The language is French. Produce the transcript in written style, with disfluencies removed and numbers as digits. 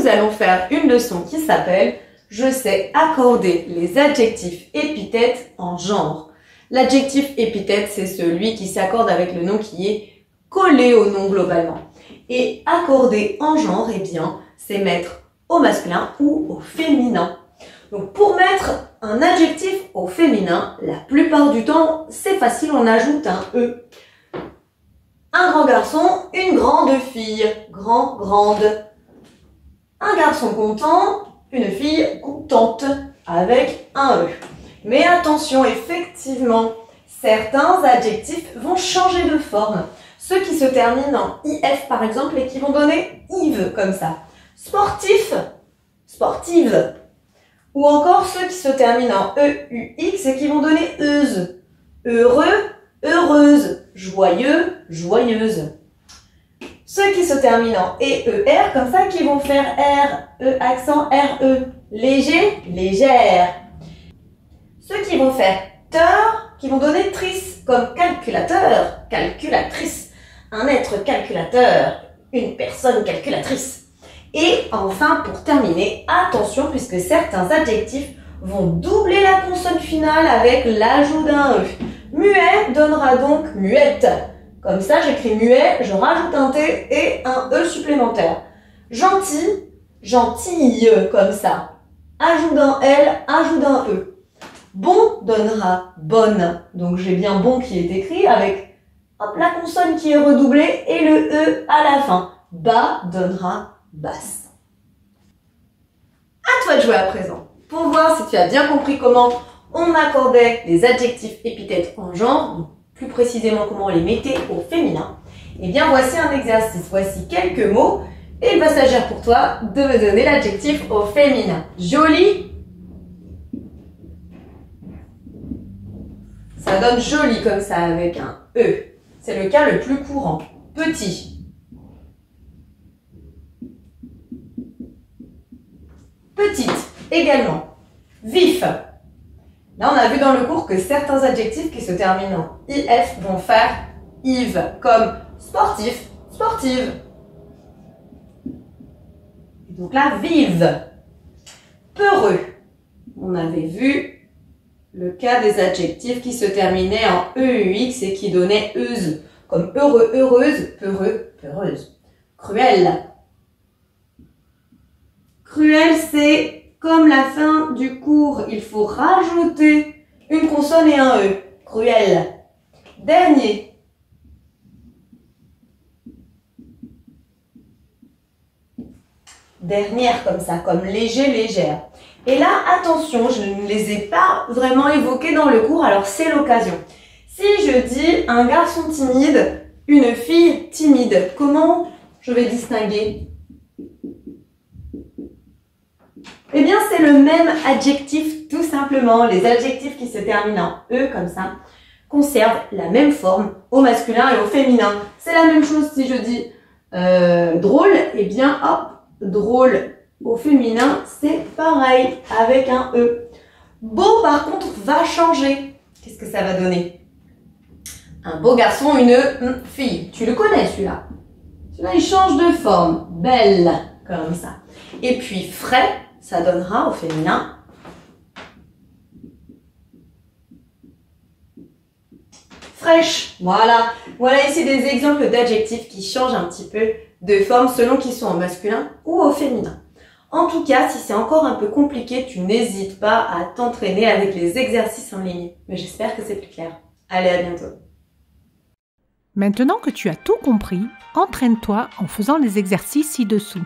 nous allons faire une leçon qui s'appelle « Je sais accorder les adjectifs épithètes en genre ». L'adjectif épithète, c'est celui qui s'accorde avec le nom qui est collé au nom globalement. Et accorder en genre, eh bien, c'est mettre au masculin ou au féminin. Donc pour mettre un adjectif au féminin, la plupart du temps, c'est facile, on ajoute un « e ». Un grand garçon, une grande fille, grand, grande. Un garçon content, une fille contente, avec un E. Mais attention, effectivement, certains adjectifs vont changer de forme. Ceux qui se terminent en IF par exemple et qui vont donner IVE comme ça. Sportif, sportive. Ou encore ceux qui se terminent en EUX et qui vont donner EUSE. Heureux, heureuse. Joyeux, joyeuse. Ceux qui se terminent en EER, comme ça, qui vont faire R, E accent, RE. Léger, légère. Ceux qui vont faire teur, qui vont donner trice, comme calculateur, calculatrice. Un être calculateur, une personne calculatrice. Et enfin, pour terminer, attention, puisque certains adjectifs vont doubler la consonne finale avec l'ajout d'un E. Muet donnera donc muette. Comme ça, j'écris muet, je rajoute un T et un E supplémentaire. Gentil, gentille, comme ça. Ajout d'un L, ajout d'un E. Bon donnera bonne. Donc j'ai bien bon qui est écrit avec hop, la consonne qui est redoublée et le E à la fin. Bas donnera basse. À toi de jouer à présent. Pour voir si tu as bien compris comment on accordait les adjectifs épithètes en genre, plus précisément comment on les mettait au féminin, eh bien voici un exercice, voici quelques mots, et il va s'agir pour toi de me donner l'adjectif au féminin. Joli, ça donne joli comme ça avec un E, c'est le cas le plus courant. Petit, petite également. Vif. Là, on a vu dans le cours que certains adjectifs qui se terminent en IF vont faire IVE, comme sportif, sportive. Et donc là, vive. Peureux. On avait vu le cas des adjectifs qui se terminaient en EUX et qui donnaient EUSE, comme heureux, heureuse, peureux, peureuse. Cruel. Cruel, c'est comme la fin du cours, il faut rajouter une consonne et un E. Cruel. Dernier. Dernière comme ça, comme léger, légère. Et là, attention, je ne les ai pas vraiment évoqués dans le cours, alors c'est l'occasion. Si je dis un garçon timide, une fille timide, comment je vais distinguer ? Eh bien, c'est le même adjectif, tout simplement. Les adjectifs qui se terminent en E, comme ça, conservent la même forme au masculin et au féminin. C'est la même chose si je dis drôle, eh bien, hop, drôle au féminin, c'est pareil, avec un E. Beau, par contre, va changer. Qu'est-ce que ça va donner? Un beau garçon, une fille. Tu le connais, celui-là. Celui-là, il change de forme. Belle, comme ça. Et puis, frais, ça donnera au féminin fraîche. Voilà. Voilà ici des exemples d'adjectifs qui changent un petit peu de forme selon qu'ils sont au masculin ou au féminin. En tout cas, si c'est encore un peu compliqué, tu n'hésites pas à t'entraîner avec les exercices en ligne. Mais j'espère que c'est plus clair. Allez, à bientôt. Maintenant que tu as tout compris, entraîne-toi en faisant les exercices ci-dessous.